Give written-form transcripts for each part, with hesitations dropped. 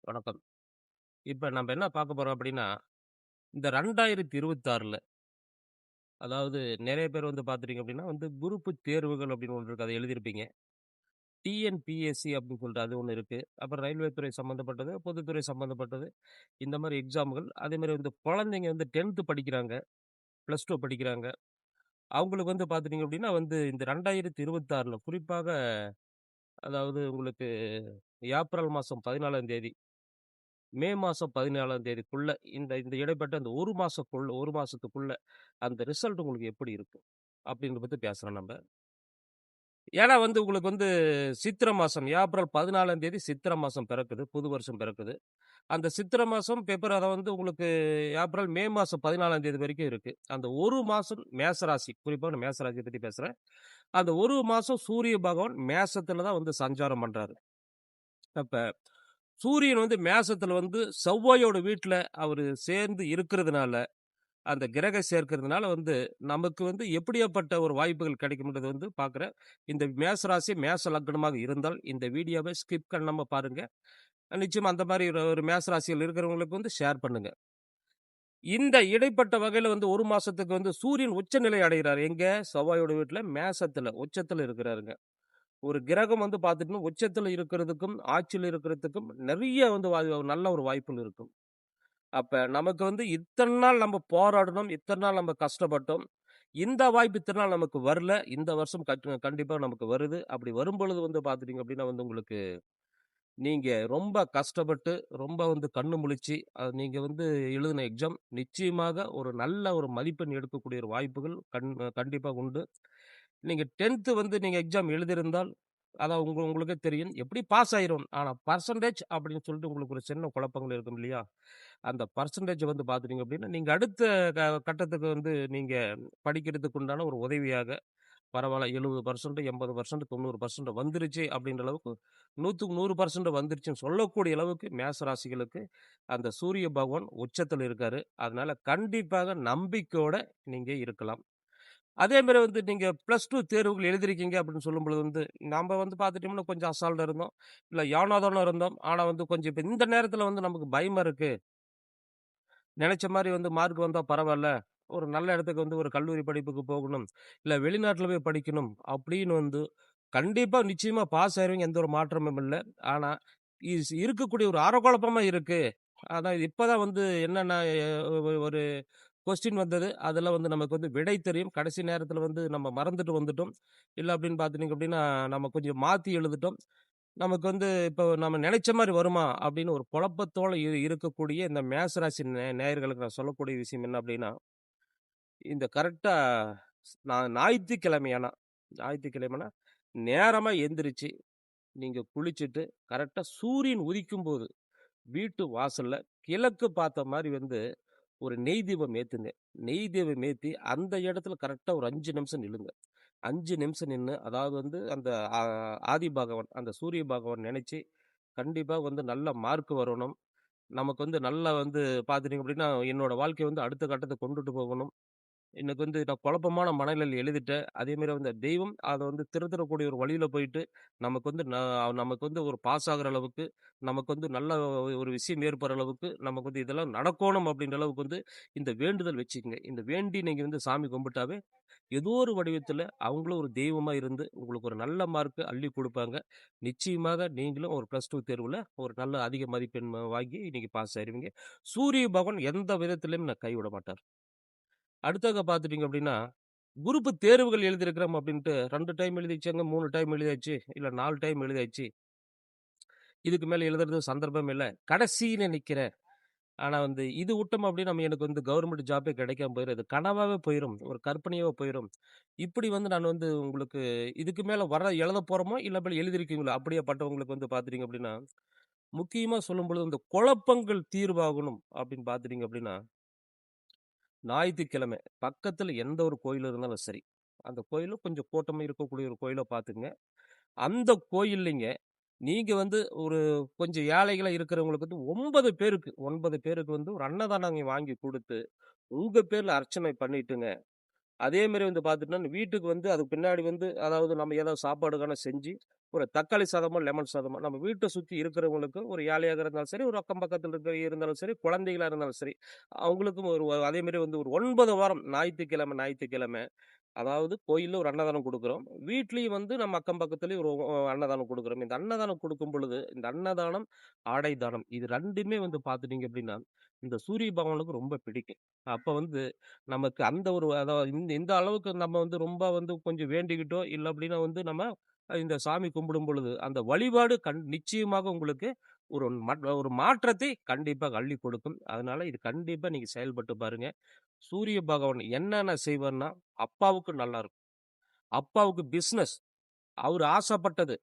வணக்கம். இப்ப நம்ம என்ன பார்க்க போறோம் அப்படின்னா, இந்த 2026ல அதாவது நெறைய பேர் வந்து பார்த்துட்டீங்க அப்படின்னா, குரூப் தேர்வுகள் அப்படின்னு ஒண்ணு இருக்கு. அத எழுதியிருப்பீங்க. டிஎன்பிஎஸ்சி அப்படின்னு சொல்லிட்டு அது ஒண்ணு இருக்கு. அப்புறம் ரயில்வே துறை சம்மந்தப்பட்டது, பொதுத்துறை சம்மந்தப்பட்டது. இந்த மாரி எக்ஸாம்கள். அதேமாரி குழந்தைங்க 10த் படிக்கிறாங்க, +2 படிக்கிறாங்க. அவங்களுக்கு பார்த்துட்டீங்க அப்படின்னா, இந்த 2026ல குறிப்பாக அதாவது உங்களுக்கு ஏப்ரல் மாசம் 14ஆம் தேதி மே மாசம் 14ஆம் தேதிக்குள்ள இந்த இந்த இடைப்பட்ட அந்த 1 மாசக்குள்ள 1 மாசத்துக்குள்ள அந்த ரிசல்ட் உங்களுக்கு எப்படி இருக்கும்? அப்படின்றத பத்தி பேசுறோம் நம்ப. ஏன்னா உங்களுக்கு சித்திரை மாசம் ஏப்ரல் 14ஆம் தேதி சித்திரை மாசம் பிறக்குது. புது வருஷம் பிறக்குது. அந்த சித்திரை மாசம் பிப்ரவரி உங்களுக்கு ஏப்ரல், மே மாசம் 14ஆம் தேதி வரைக்கும் இருக்கு. அந்த 1 மாசம் மேஷ ராசி குறிப்பா நான் மேஷ ராசிய பத்தி பேசுறேன். அந்த 1 மாசம் சூரிய பகவான் மேஷத்துல தான் சஞ்சாரம் பண்றாரு. அப்ப சூரியன் மேசத்துல செவ்வாயோட வீட்ல அவரு சேர்ந்து இருக்கிறதுனால, அந்த கிரக சேர்க்கிறதுனால நமக்கு எப்படியாப்பட்ட ஒரு வாய்ப்புகள் கிடைக்கும்ன்றது பார்க்குறேன். இந்த மேச ராசி, மேச லக்னமாக இருந்தால் இந்த வீடியோவை ஸ்கிப் பண்ணாம பாருங்க. நிச்சயமா அந்த மாரி ஒரு ஒரு மேச ராசியில் இருக்கிறவங்களுக்கு ஷேர் பண்ணுங்க. இந்த இடைப்பட்ட வகையில 1 மாசத்துக்கு சூரியன் உச்சநிலை அடைகிறார். எங்க? செவ்வாயோட வீட்ல மேசத்துல, உச்சத்துல இருக்கிறாருங்க. ஒரு கிரகம் பார்த்துட்டீங்கன்னா, உச்சத்துல இருக்கிறதுக்கும், ஆட்சியில இருக்கிறதுக்கும் நெறைய நல்ல ஒரு வாய்ப்புகள் இருக்கும். அப்ப நமக்கு இத்தன நாள் நம்ம போராடினோம், இத்தன நாள் நம்ம கஷ்டப்பட்டோம். இந்த வாய்ப்பு இத்தன நாள் நமக்கு வரல. இந்த வருஷம் கண்டிப்பா நமக்கு வருது. அப்படி வரும்பொழுது பார்த்துட்டீங்க அப்படின்னா உங்களுக்கு நீங்க ரொம்ப கஷ்டப்பட்டு, ரொம்ப கண்ணு முழிச்சு, நீங்க எழுதின எக்ஸாம் நிச்சயமாக ஒரு நல்ல ஒரு மதிப்பெண் எடுக்கக்கூடிய ஒரு வாய்ப்புகள் கண்டிப்பா உண்டு. நீங்க 10த் நீங்க எக்ஸாம் எழுதியிருந்தால், அதான் உங்களுக்கே தெரியும். எப்படி பாஸ் ஆயிரும். ஆனா பெர்சன்டேஜ் அப்படின்னு சொல்லிட்டு உங்களுக்கு ஒரு சின்ன குழப்பங்கள் இருக்கும் இல்லையா? அந்த பெர்சன்டேஜ் பார்த்துட்டீங்க அப்படின்னா, நீங்க அடுத்த கட்டத்துக்கு நீங்க படிக்கிறதுக்கு உண்டான ஒரு உதவியாக, பரவால்ல 70% 80% 90% வந்துருச்சு அப்படின்ற அளவுக்கு 100க்கு 100% வந்துருச்சுன்னு சொல்லக்கூடிய அளவுக்கு மேச ராசிகளுக்கு அந்த சூரிய பகவான் உச்சத்துல இருக்காரு. அதனால கண்டிப்பாக நம்பிக்கையோட நீங்க இருக்கலாம். அதே மாரி நீங்க +2 தேர்வுகள் எழுதியிருக்கீங்க அப்படின்னு சொல்லும்பொழுது நாம பார்த்துட்டோம்னா கொஞ்சம் அசால்ட்டா இருந்தோம். இல்ல ஏனோதானோ இருந்தோம். ஆனா கொஞ்சம் இப்ப இந்த நேரத்துல நமக்கு பயமா இருக்கு. நெனைச்ச மாரி மார்க் வந்தா பரவால்ல. ஒரு நல்ல இடத்துக்கு ஒரு கல்லூரி படிப்புக்கு போகணும். இல்ல வெளிநாட்ல போய் படிக்கணும். அப்படின்னு கண்டிப்பா நிச்சயமா பாஸ் ஆயிருவீங்க. எந்த ஒரு மாற்றமும் இல்ல. ஆனா இருக்கக்கூடிய ஒரு அரைக்குழப்பமா இருக்கு. அதான் இப்ப தான் என்னன்னா ஒரு கொஸ்டின் வந்தது. அதுல நமக்கு விடை தெரியும். கடைசி நேரத்துல நம்ம மறந்துட்டு வந்துட்டோம். இல்ல அப்படின்னு பார்த்துட்டீங்க அப்படின்னா, நம்ம கொஞ்சம் மாத்தி எழுதிட்டோம். நமக்கு இப்போ நம்ம நெனைச்ச மாரி வருமா? அப்படின்னு ஒரு குழப்பத்தோட இருக்கக்கூடிய இந்த மேஷ ராசி நேயர்களுக்கு நான் சொல்லக்கூடிய விஷயம் என்ன அப்படின்னா, இந்த கரெக்ட்டா ஞாயித்துக்கிழமையானா நேரமா எந்திரிச்சு, நீங்க குளிச்சுட்டு, கரெக்ட்டா சூரியன் உதிக்கும்போது, வீட்டு வாசல்ல கிழக்கு பார்த்த மாரி ஒரு நெய் தீபம் ஏத்துங்க. நெய் தீபம் ஏத்தி, அந்த இடத்துல கரெக்ட்டா ஒரு 5 நிமிஷம் நில்லுங்க. 5 நிமிஷம் நின்னு, அதாவது அந்த ஆ ஆதி பகவான், அந்த சூரிய பகவான் நெனைச்சு, கண்டிப்பா நல்ல மார்க் வரணும். நமக்கு நல்லா பார்த்துட்டீங்க அப்படின்னா, என்னோட வாழ்க்கைய அடுத்த கட்டத்துக்கு கொண்டுட்டு போகணும். எனக்கு நான் குழப்பமான மனநிலையில எழுதிட்டேன். அதேமாரி தெய்வம் அத திருத்தக்கூடிய ஒரு வழியில போயிட்டு, நமக்கு நமக்கு ஒரு பாஸ் ஆகுற அளவுக்கு, நமக்கு நல்ல ஒரு விஷயம் ஏற்படுற அளவுக்கு, நமக்கு இதெல்லாம் நடக்கோணும் அப்படின்ற அளவுக்கு இந்த வேண்டுதல் வச்சுக்கங்க. இந்த வேண்டி நீங்க சாமி கும்பிட்டாவே, ஏதோ ஒரு வடிவத்தில அவங்களும் ஒரு தெய்வமா இருந்து, உங்களுக்கு ஒரு நல்ல மார்க் அள்ளி குடுப்பாங்க. நிச்சயமாக நீங்களும் ஒரு +2 தேர்வுல ஒரு நல்ல அதிக மதிப்பெண் வாங்கி நீங்க பாஸ் ஆயிருவீங்க. சூரிய பகவான் எந்த விதத்திலயும் கைவிட மாட்டார். அடுத்தது பார்த்துட்டீங்க அப்படின்னா, குரூப் தேர்வுகள் எழுதியிருக்கிறோம் அப்படின்ட்டு 2 டைம் எழுதிச்சேங்க, 3 டைம் எழுதியாச்சு, இல்ல 4 டைம் எழுதியாச்சு. இதுக்கு மேல எழுதுறது சந்தர்ப்பம் இல்ல. கடைசியில நிக்கிறேன். ஆனா இது விட்டோம் அப்படின்னா, எனக்கு கவர்மெண்ட் ஜாப்பே கிடைக்காம போயிரும். அது கனவாவே போயிரும். ஒரு கற்பனையாவே போயிரும். இப்படி நான் உங்களுக்கு இதுக்கு மேல எழுதப் போறோமோ, இல்ல எழுதியிருக்கீங்களோ, அப்படியேப்பட்டவங்களுக்கு பார்த்துட்டீங்க அப்படின்னா, முக்கியமா சொல்லும்பொழுது இந்த குழப்பங்கள் தீர்வாகணும் அப்படின்னு பார்த்துட்டீங்க அப்படின்னா, ஞாயித்துக்கிழமை பக்கத்துல எந்த ஒரு கோயில் இருந்தாலும் சரி. அந்த கோயிலும் கொஞ்சம் கூட்டமா இருக்கக்கூடிய ஒரு கோயிலா பார்த்துக்கங்க. அந்த கோயில்லைங்க நீங்க ஒரு கொஞ்சம் ஏழைகளா இருக்கிறவங்களுக்கு 9 பேருக்கு ஒரு அன்னதானம் வாங்கி குடுத்து, உங்க பேர்ல அர்ச்சனை பண்ணிட்டுங்க. அதே மாரி வந்து பார்த்துட்டோம்னா, வீட்டுக்கு வந்து அதுக்கு பின்னாடி வந்து அதாவது நம்ம ஏதாவது சாப்பாடுக்கான செஞ்சு, ஒரு தக்காளி சாதமோ, லெமன் சாதமோ நம்ம வீட்ட சுத்தி இருக்கிறவங்களுக்கு ஒரு ஏழையாக இருந்தாலும் சரி, ஒரு அக்கம் பக்கத்துல இருந்தாலும் சரி, குழந்தைகளா இருந்தாலும் சரி, அவங்களுக்கும் அதே மாரி வந்து ஒரு 9 வாரம் ஞாயித்துக்கிழமை ஞாயித்துக்கிழமை அதாவது கோயில்ல ஒரு அன்னதானம் குடுக்குறோம். வீட்லயும் வந்து நம்ம அக்கம் பக்கத்துலயும் ஒரு அன்னதானம் குடுக்குறோம். இந்த அன்னதானம் குடுக்கும் பொழுது, இந்த அன்னதானம், ஆடை தானம் இது 2மே வந்து பார்த்துட்டீங்க அப்டின்னா, இந்த சூரிய பகவானுக்கு ரொம்ப பிடிக்கும். அப்ப வந்து நமக்கு அந்த ஒரு அதாவது இந்த இந்த அளவுக்கு நம்ம வந்து ரொம்ப வந்து கொஞ்சம் வேண்டிக்கிட்டோ, இல்ல அப்டின்னா வந்து நம்ம இந்த சாமி கும்பிடும் பொழுது, அந்த வழிபாடு நிச்சயமாக உங்களுக்கு ஒரு மாற்றத்தை கண்டிப்பாக அள்ளிக் கொடுக்கும். அதனால இது கண்டிப்பா நீங்க செயல்பட்டு பாருங்க. சூரிய பகவான் என்னென்ன செய்வார்ன்னா, அப்பாவுக்கு நல்லா இருக்கும். அப்பாவுக்கு பிசினஸ். அவரு ஆசைப்பட்டது.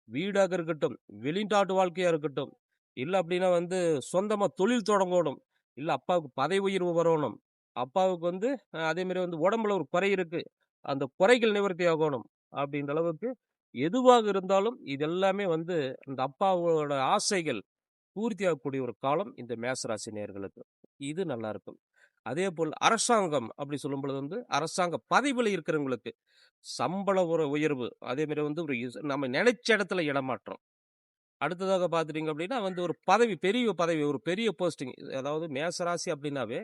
வீடாக இருக்கட்டும், வெளிநாட்டு வாழ்க்கையா இருக்கட்டும், இல்ல அப்டின்னா வந்து சொந்தமா தொழில் தொடங்கணும். இல்ல அப்பாவுக்கு பதவி உயர்வு வரணும். அப்பாவுக்கு வந்து அதே மாரி வந்து உடம்புல ஒரு குறை இருக்கு. அந்த குறைகள் நிவர்த்தி ஆகணும். அப்டின்ற அளவுக்கு எதுவாக இருந்தாலும் இது எல்லாமே வந்து அந்த அப்பாவோட ஆசைகள் பூர்த்தியாகக்கூடிய ஒரு காலம் இந்த மேச ராசி நேயர்களுக்கு. இது நல்லாருக்கும். அதேபோல் அரசாங்கம் அப்படி சொல்லும்பொழுது வந்து, அரசாங்க பதவியில இருக்கிறவங்களுக்கு சம்பள ஒரு உயர்வு, அதே மாரி வந்து ஒரு நம்ம நெனைச்ச இடத்துல இடமாற்றம். அடுத்ததாக பார்த்துட்டீங்க அப்படின்னா, வந்து ஒரு பதவி, பெரிய பதவி, ஒரு பெரிய போஸ்டிங். அதாவது மேசராசி அப்படின்னாவே,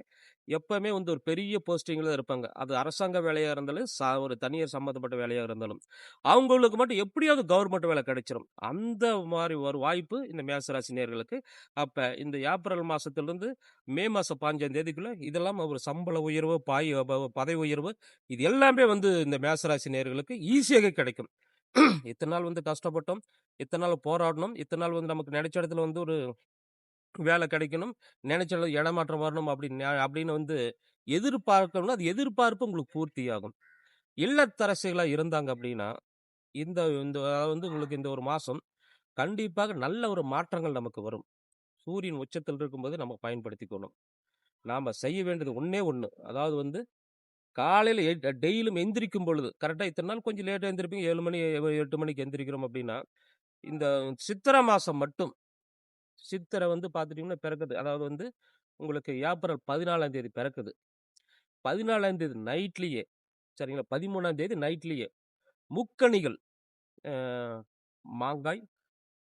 எப்பவுமே வந்து ஒரு பெரிய போஸ்டிங்ல இருப்பாங்க. அது அரசாங்க வேலையா இருந்தாலும், ஒரு தனியார் சம்மந்தப்பட்ட வேலையா இருந்தாலும். அவங்களுக்கு மட்டும் எப்படியாவது கவர்மெண்ட் வேலை கிடைச்சிரும். அந்த மாரி ஒரு வாய்ப்பு இந்த மேசராசி நேயர்களுக்கு. அப்ப இந்த ஏப்ரல் மாசத்திலிருந்து மே மாசம் 15ஆம் தேதிக்குள்ள இதெல்லாம் ஒரு சம்பள உயர்வு, பதவி உயர்வு இது எல்லாமே வந்து இந்த மேசராசி நேயர்களுக்கு ஈஸியாக கிடைக்கும். இத்தன நாள் வந்து கஷ்டப்பட்டோம். இத்தன நாள் போராடணும். இத்தன நாள் வந்து நமக்கு நெனைச்ச இடத்துல வந்து ஒரு வேலை கிடைக்கணும். நெனைச்ச இடமாற்றம் வரணும் அப்படின்னு வந்து எதிர்பார்க்கணும்னா, அது எதிர்பார்ப்பு உங்களுக்கு பூர்த்தியாகும். இல்லத்தரசிகளா இருந்தாங்க அப்படின்னா, இந்த இந்த அதாவது வந்து உங்களுக்கு இந்த ஒரு மாசம் கண்டிப்பாக நல்ல ஒரு மாற்றங்கள் நமக்கு வரும். சூரியன் உச்சத்தில் இருக்கும்போது நம்ம பயன்படுத்திக்கணும். நாம செய்ய வேண்டியது ஒண்ணே ஒண்ணு. அதாவது வந்து காலையில டெய்லியும் எந்திரிக்கும் பொழுது, கரெக்ட்டா இத்தன நாள் கொஞ்சம் லேட்டா எந்திரிப்பீங்க. 7 மணி 8 மணிக்கு எந்திரிக்கிறோம் அப்படின்னா, இந்த சித்திரை மாசம் மட்டும் சித்திரை வந்து பார்த்துட்டீங்கன்னா பிறக்குது. அதாவது வந்து உங்களுக்கு ஏப்ரல் 14ஆம் தேதி பிறக்குது. 14ஆம் தேதி நைட்லயே சரிங்களா, 13ஆம் தேதி நைட்லயே முக்கணிகள் அ மாங்காய்,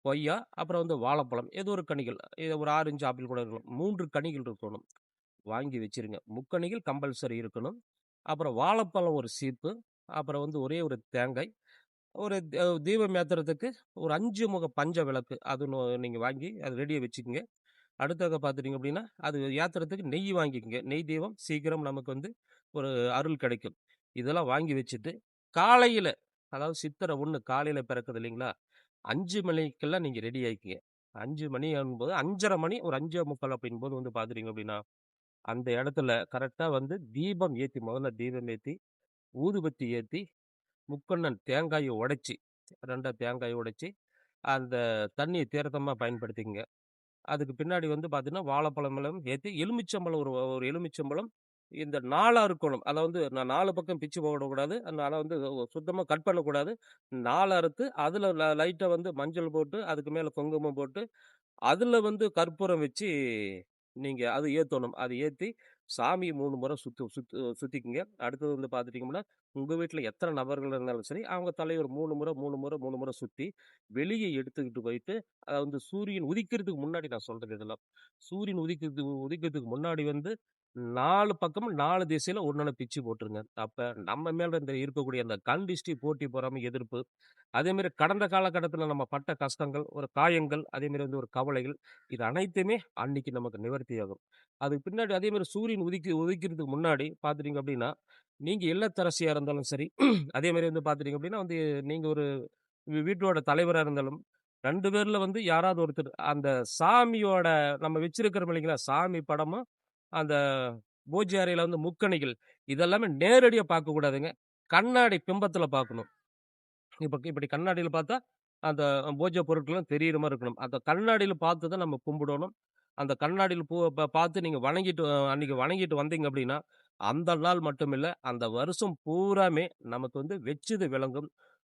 கொய்யா, அப்புறம் வந்து வாழைப்பழம் ஏதோ ஒரு கனிகள். இது ஒரு ஆரஞ்சு, ஆப்பிள் கூட இருக்கலாம். 3 கனிகள் இருக்கணும். வாங்கி வச்சிருங்க. முக்கணிகள் கம்பல்சரி இருக்கணும். அப்புறம் வாழைப்பழம் ஒரு சீப்பு, அப்புறம் வந்து ஒரே ஒரு தேங்காய், ஒரு தீபம் ஏத்துறதுக்கு ஒரு 5 முக பஞ்ச விளக்கு. அது நீங்க வாங்கி அது ரெடியா வச்சுக்கங்க. அடுத்தது பார்த்துட்டீங்க அப்படின்னா, அது ஏத்துறதுக்கு நெய் வாங்கிக்கங்க. நெய் தீபம் சீக்கிரம் நமக்கு வந்து ஒரு அருள் கிடைக்கும். இதெல்லாம் வாங்கி வச்சுட்டு, காலையில அதாவது சித்திரை 1 காலையில பிறக்குது இல்லைங்களா? 5 மணிக்கெல்லாம் நீங்க ரெடி ஆயிக்கங்க. 5 மணி ஆகும்போது 5:30 மணி ஒரு 5:45 அப்படிங்கும்போது வந்து பார்த்துட்டீங்க அப்படின்னா, அந்த இடத்துல கரெக்ட்டா வந்து தீபம் ஏத்தி முதல்ல தீபம் ஏத்தி, ஊதுபத்தி ஏத்தி, முக்கண்ணன் தேங்காய உடைச்சு 2 தேங்காய உடைச்சு, அந்த தண்ணிய தீர்த்தமா பயன்படுத்திக்கங்க. அதுக்கு பின்னாடி வந்து பார்த்தீங்கன்னா, வாழைப்பழமெல்லாம் ஏத்தி, எலுமிச்சம்பழம் ஒரு ஒரு எலுமிச்சம்பழம் இந்த 4ஆ இருக்கணும். அத வந்து 4 பக்கம் பிச்சு போடக்கூடாது. அதனால வந்து சுத்தமா கட் பண்ணக்கூடாது. 4 அறுத்து, அதுல லைட்டா வந்து மஞ்சள் போட்டு, அதுக்கு மேல குங்குமம் போட்டு, அதுல வந்து கற்பூரம் வச்சு, நீங்க அது ஏத்தணும். அது ஏத்தி, சாமிய 3 முறை சுத்திக்குங்க. அடுத்தது வந்து பார்த்துட்டீங்கன்னா, உங்க வீட்ல எத்தன நபர்கள் இருந்தாலும் சரி, அவங்க தலைவர் 3 முறை, 3 முறை, 3 முறை சுத்தி, வெளிய எடுத்துக்கிட்டு போயிட்டு, அதாவது வந்து சூரியன் உதிக்கிறதுக்கு முன்னாடி நான் சொல்றது இதெல்லாம். சூரியன் உதிக்கிறதுக்கு முன்னாடி வந்து 4 பக்கமும் 4 திசையில ஒண்ணொண்ணு பிச்சு போட்டுருங்க. அப்ப நம்ம மேல இந்த இருக்கக்கூடிய அந்த கண் திஷ்டி, போட்டி பொறாமை, எதிர்ப்பு, அதேமாரி கடந்த காலகட்டத்தில நம்ம பட்ட கஷ்டங்கள், ஒரு காயங்கள், அதேமாரி வந்து ஒரு கவலைகள், இது அனைத்துமே அன்னைக்கு நமக்கு நிவர்த்தியாகும். அதுக்கு பின்னாடி அதேமாரி சூரியன் உதிக்கிறதுக்கு முன்னாடி பார்த்துட்டீங்க அப்படின்னா, நீங்க இல்லத்தரசியா இருந்தாலும் சரி, அதேமாரி வந்து பார்த்துட்டீங்க அப்படின்னா வந்து நீங்க ஒரு வீட்டோட தலைவரா இருந்தாலும், 2 பேர்ல வந்து யாராவது ஒருத்தர் அந்த சாமியோட நம்ம வச்சிருக்கிறோம் இல்லைங்களா? சாமி படமும், அந்த பூஜை அறையில வந்து முக்கணிகள், இதெல்லாமே நேரடியா பார்க்கக்கூடாதுங்க. கண்ணாடி பிம்பத்தில பார்க்கணும். இப்படி கண்ணாடியில பார்த்தா, அந்த பூஜை பொருட்கள்லாம் தெரியிற மாரி இருக்கணும். அந்த கண்ணாடியில பார்த்து தான் நம்ம கும்பிடணும். அந்த கண்ணாடியில பார்த்து நீங்க வணங்கிட்டு அன்னைக்கு வணங்கிட்டு வந்தீங்க அப்படின்னா, அந்த நாள் மட்டும் இல்ல, அந்த வருஷம் பூராமே நமக்கு வந்து வெச்சது விளங்கும்,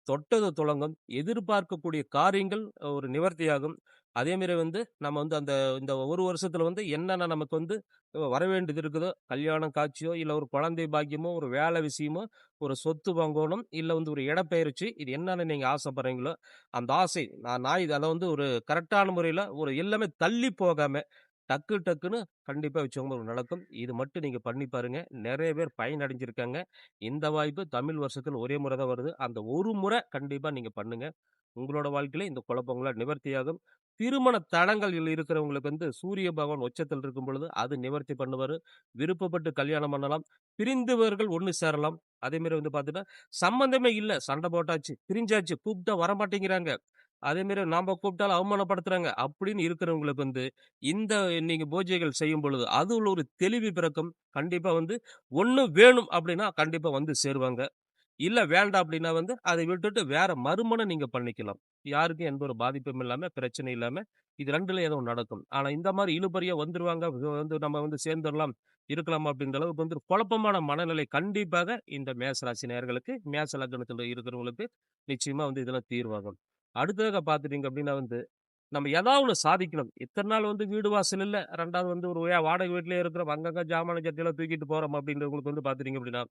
தொட்டது துலங்கும், எதிர்பார்க்கக்கூடிய காரியங்கள் ஒரு நிவர்த்தியாகும். அதேமாரி வந்து நம்ம வந்து இந்த 1 வருஷத்துல வந்து என்னென்ன நமக்கு வந்து வரவேண்டியது இருக்குதோ, கல்யாணம் காட்சியோ, இல்ல ஒரு குழந்தை பாக்கியமோ, ஒரு வேலை விஷயமோ, ஒரு சொத்து வாங்கணும், இல்ல வந்து ஒரு இடப்பெயர்ச்சி, இது என்னென்ன நீங்க ஆசைப்படுறீங்களோ, அந்த ஆசை நான் இத அத வந்து ஒரு கரெக்ட்டான முறையில ஒரு எல்லாமே தள்ளி போகாம, டக்குன்னு கண்டிப்பா வச்சவங்க நடக்கும். இது மட்டும் நீங்க பண்ணி பாருங்க. நெறைய பேர் பயனடைஞ்சிருக்காங்க. இந்த வாய்ப்பு தமிழ் வருஷத்துல ஒரே முறை தான் வருது. அந்த ஒரு முறை கண்டிப்பா நீங்க பண்ணுங்க. உங்களோட வாழ்க்கையில இந்த குழப்பங்கள்லாம் நிவர்த்தியாகும். திருமண தடங்கள் இருக்கிறவங்களுக்கு வந்து சூரிய பகவான் உச்சத்தில் இருக்கும் பொழுது, அது நிவர்த்தி பண்ணுவாரு. விருப்பப்பட்டு கல்யாணம் பண்ணலாம். பிரிந்தவர்கள் ஒண்ணு சேரலாம். அதேமாரி வந்து பார்த்தீங்கன்னா, சம்மந்தமே இல்ல. சண்டை போட்டாச்சு, பிரிஞ்சாச்சு, கூப்பிட்டா வரமாட்டேங்கிறாங்க. அதேமாரி நாம கூப்பிட்டாலும் அவமானப்படுத்துறாங்க. அப்படின்னு இருக்கிறவங்களுக்கு வந்து, இந்த நீங்க பூஜைகள் செய்யும் பொழுது, அதுல ஒரு தெளிவு பிறக்கும். கண்டிப்பா வந்து, ஒண்ணு வேணும் அப்படின்னா, கண்டிப்பா வந்து சேருவாங்க. இல்ல வேண்டாம் அப்படின்னா வந்து, அதை விட்டுட்டு வேற மறுமணம் நீங்க பண்ணிக்கலாம். யாருக்கும் எந்த ஒரு பாதிப்பும் இல்லாம, பிரச்சனை இல்லாம, இது 2ல ஏதோ ஒண்ணு நடக்கும். ஆனா இந்த மாரி இழுபறியா வந்துருவாங்க, வந்து நம்ம வந்து சேர்ந்துரலாம், இருக்கலாம் அப்படின்ற அளவுக்கு வந்து குழப்பமான மனநிலை கண்டிப்பாக இந்த மேச ராசி நேயர்களுக்கு, மேச லக்னத்தில இருக்கிறவங்களுக்கு நிச்சயமா வந்து இதெல்லாம் தீர்வாகும். அடுத்ததாக பார்த்துட்டீங்க அப்படின்னா வந்து, நம்ம ஏதாவது ஒண்ணு சாதிக்கணும். இத்தன நாள் வந்து வீடு வாசல் இல்ல. 2வது வந்து ஒரு வாடகை வீட்டிலேயே இருக்கிறோம். அங்கங்க ஜாமான ஜட்டியெல்லாம் தூக்கிட்டு போறோம் அப்படின்றவங்களுக்கு வந்து பார்த்துட்டீங்க அப்படின்னா,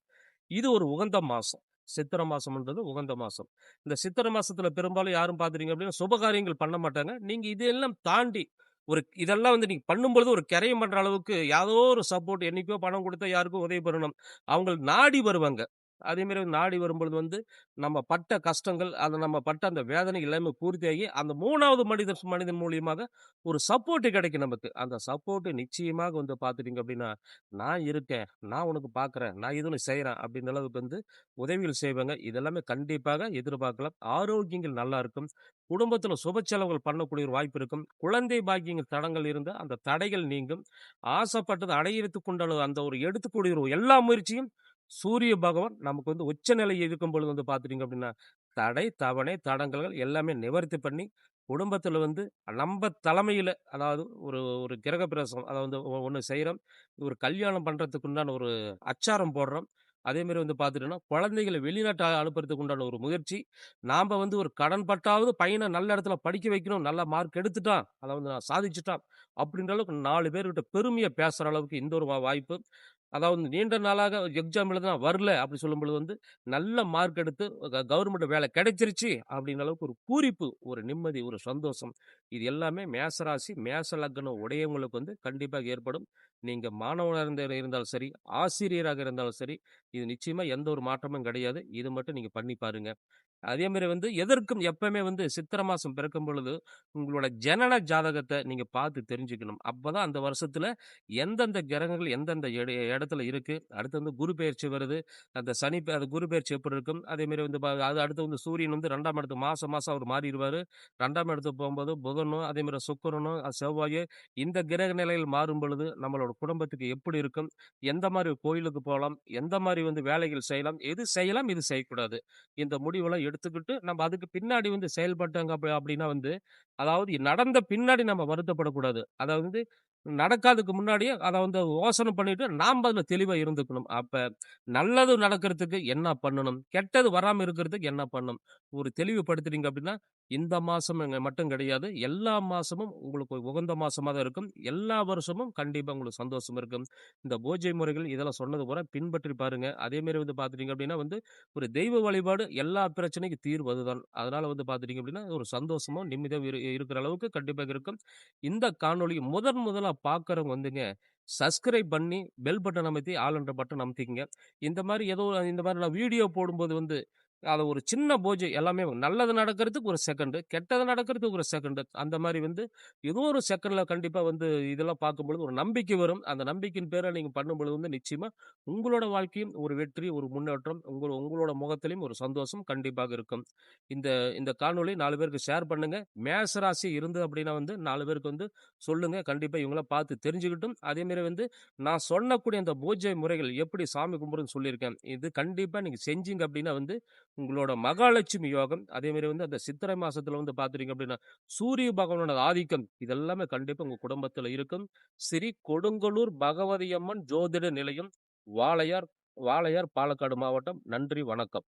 இது ஒரு உகந்த மாசம். சித்திரை மாசம்ன்றது உகந்த மாசம். இந்த சித்திரை மாசத்துல பெரும்பாலும் யாரும் பார்த்துட்டீங்க அப்படின்னா, சுபகாரியங்கள் பண்ண மாட்டாங்க. நீங்க இதெல்லாம் தாண்டி இதெல்லாம் வந்து நீங்க பண்ணும்பொழுது ஒரு கிரயம் பண்ற அளவுக்கு யாரோ ஒரு சப்போர்ட் என்னைக்கோ பணம் குடுத்தா யாருக்கோ உதவி பண்ணணும். அவங்க நாடி வருவாங்க. அதேமாரி நாடி வரும்பொழுது வந்து, நம்ம பட்ட கஷ்டங்கள், நம்ம பட்ட அந்த வேதனை எல்லாமே பூர்த்தியாகி, அந்த 3வது மனிதன் மூலியமாக ஒரு சப்போர்ட் கிடைக்கும் நமக்கு. அந்த சப்போர்ட் நிச்சயமாக வந்து பார்த்துட்டீங்க அப்படின்னா, "நான் இருக்கேன். நான் உனக்கு பார்க்குறேன். நான் இது ஒண்ணு செய்றேன்." அப்படின்ற அளவுக்கு வந்து உதவிகள் செய்வாங்க. இதெல்லாமே கண்டிப்பாக எதிர்பார்க்கலாம். ஆரோக்கியங்கள் நல்லா இருக்கும். குடும்பத்தில சுப செலவுகள் பண்ணக்கூடிய ஒரு வாய்ப்பு இருக்கும். குழந்தை பாக்கியங்கள் தடங்கள் இருந்தா, அந்த தடைகள் நீங்கும். ஆசைப்பட்டது அடையறதுக்கு உண்டான அந்த ஒரு எடுத்துக்கூடிய ஒரு எல்லா முயற்சியும் சூரிய பகவான் நமக்கு வந்து உச்சநிலை இருக்கும் பொழுது வந்து பார்த்துட்டீங்க அப்படின்னா, தடை, தவணை, தடங்கல்கள் எல்லாமே நிவர்த்தி பண்ணி, குடும்பத்தில வந்து நம்ப தலைமையில அதாவது ஒரு ஒரு கிரகப்பிரவேசம் அதாவது ஒண்ணு செய்றோம். ஒரு கல்யாணம் பண்றதுக்கு உண்டான ஒரு அச்சாரம் போடுறோம். அதேமாரி வந்து பார்த்துட்டோம்னா, குழந்தைகள வெளிநாட்டு அனுப்புறதுக்கு உண்டான ஒரு முயற்சி. நாம வந்து ஒரு கடன் பட்டாவது பையன நல்ல இடத்துல படிக்க வைக்கணும். நல்ல மார்க் எடுத்துட்டான். அத வந்து நான் சாதிச்சுட்டான். அப்படின்ற அளவுக்கு 4 பேர்கிட்ட பெருமையா பேசுற அளவுக்கு இந்த ஒரு வாய்ப்பு. அதாவது நீண்ட நாளாக எக்ஸாம் எழுதுனா வரல அப்படி சொல்லும்பொழுது வந்து, நல்ல மார்க் எடுத்து கவர்மெண்ட் வேலை கிடைச்சிருச்சு அப்படின்ற அளவுக்கு ஒரு பூரிப்பு, ஒரு நிம்மதி, ஒரு சந்தோஷம். இது எல்லாமே மேச ராசி, மேச லக்னம் உடையவங்களுக்கு வந்து கண்டிப்பாக ஏற்படும். நீங்க மாணவனா இருந்தாலும் சரி, ஆசிரியராக இருந்தாலும் சரி, இது நிச்சயமா எந்த ஒரு மாற்றமும் கிடையாது. இது மட்டும் நீங்க பண்ணி பாருங்க. அதே மாரி வந்து எதற்கும் எப்பவுமே வந்து சித்திரை மாசம் பிறக்கும் பொழுது, உங்களோட ஜனன ஜாதகத்த நீங்க பார்த்து தெரிஞ்சுக்கணும். அப்பதான் அந்த வருஷத்துல எந்தெந்த கிரகங்கள் எந்தெந்த இடத்துல இருக்கு. அடுத்து வந்து குரு பெயர்ச்சி வருது. அந்த அது குரு பெயர்ச்சி எப்படி இருக்கும்? அதே மாரி வந்து அது அடுத்து வந்து சூரியன் வந்து 2ஆம் இடத்துக்கு மாசம் மாசம் அவர் மாறிருவாரு. 2ஆம் இடத்துக்கு போம்போது புதனும், அதே மாரி சுக்கிரனும், செவ்வாயும் இந்த கிரக நிலைகள் மாறும் பொழுது, நம்மளோட குடும்பத்துக்கு எப்படி இருக்கும்? எந்த மாரி கோயிலுக்கு போலாம்? எந்த மாரி வந்து வேலைகள் செய்யலாம்? எது செய்யலாம்? எது செய்யக்கூடாது? இந்த முடிவெல்லாம் எடுத்துக்கிட்டு, நம்ம அதுக்கு பின்னாடி வந்து செயல்பட்டாங்க அப்படின்னா வந்து, அதாவது நடந்த பின்னாடி நம்ம வருத்தப்படக்கூடாது. அதாவது வந்து நடக்காததுக்கு முன்னாடியே அத வந்து யோசனை பண்ணிட்டு, நாம அதுல தெளிவா இருந்துக்கணும். அப்ப நல்லது நடக்கிறதுக்கு என்ன பண்ணணும்? கெட்டது வராம இருக்கிறதுக்கு என்ன பண்ணணும்? ஒரு தெளிவுபடுத்துனீங்க அப்படின்னா, இந்த மாசம் மட்டும் கிடையாது. எல்லா மாசமும் உங்களுக்கு ஒரு உகந்த மாசமா தான் இருக்கும். எல்லா வருஷமும் கண்டிப்பா உங்களுக்கு சந்தோஷம் இருக்கும். இந்த பூஜை முறைகள் இதெல்லாம் சொன்னது பூரா பின்பற்றி பாருங்க. அதே மாரி வந்து பார்த்துட்டீங்க அப்படின்னா வந்து, ஒரு தெய்வ வழிபாடு எல்லா பிரச்சனைக்கும் தீர்வு அதுதான். அதனால வந்து பார்த்துட்டீங்க அப்படின்னா, ஒரு சந்தோஷமும், நிம்மதியாவும் இருக்கிற அளவுக்கு கண்டிப்பாக இருக்கும். இந்த காணொளி முதலா பார்க்குறவங்க வந்துங்க, சப்ஸ்கிரைப் பண்ணி பெல் பட்டன் அமைத்தி, ஆல் என்ற பட்டன் அமுத்திக்கங்க. இந்த மாரி நான் வீடியோ போடும்போது வந்து, அத ஒரு சின்ன பூஜை எல்லாமே நல்லது நடக்கிறதுக்கு 1 செகண்டு, கெட்டது நடக்கிறதுக்கு 1 செகண்டு. அந்த மாரி வந்து ஏதோ ஒரு செகண்ட்ல கண்டிப்பா வந்து இதெல்லாம் பார்க்கும்பொழுது ஒரு நம்பிக்கை வரும். அந்த நம்பிக்கையின் பேர்ல நீங்க பண்ணும்பொழுது வந்து நிச்சயமா உங்களோட வாழ்க்கையும் ஒரு வெற்றி, ஒரு முன்னேற்றம், உங்களோட முகத்திலயும் ஒரு சந்தோஷம் கண்டிப்பாக இருக்கும். இந்த இந்த காணொளி 4 பேருக்கு ஷேர் பண்ணுங்க. மேஷ ராசி இருந்தது அப்படின்னா வந்து 4 பேருக்கு வந்து சொல்லுங்க. கண்டிப்பா இவங்கலாம் பார்த்து தெரிஞ்சுக்கட்டும். அதேமாரி வந்து நான் சொன்னக்கூடிய அந்த பூஜை முறைகள் எப்படி சாமி கும்பிடுறதுன்னு சொல்லியிருக்கேன். இது கண்டிப்பா நீங்க செஞ்சீங்க அப்படின்னா வந்து உங்களோட மகாலட்சுமி யோகம், அதேமாரி வந்து அந்த சித்திரை மாசத்துல வந்து பார்த்துட்டீங்க அப்படின்னா, சூரிய பகவானோட ஆதிக்கம் இதெல்லாமே கண்டிப்பா உங்க குடும்பத்துல இருக்கும். ஸ்ரீ கொடுங்கலூர் பகவதி அம்மன் ஜோதிட நிலையம், வாளையார் வாளையார், பாலக்காடு மாவட்டம். நன்றி, வணக்கம்.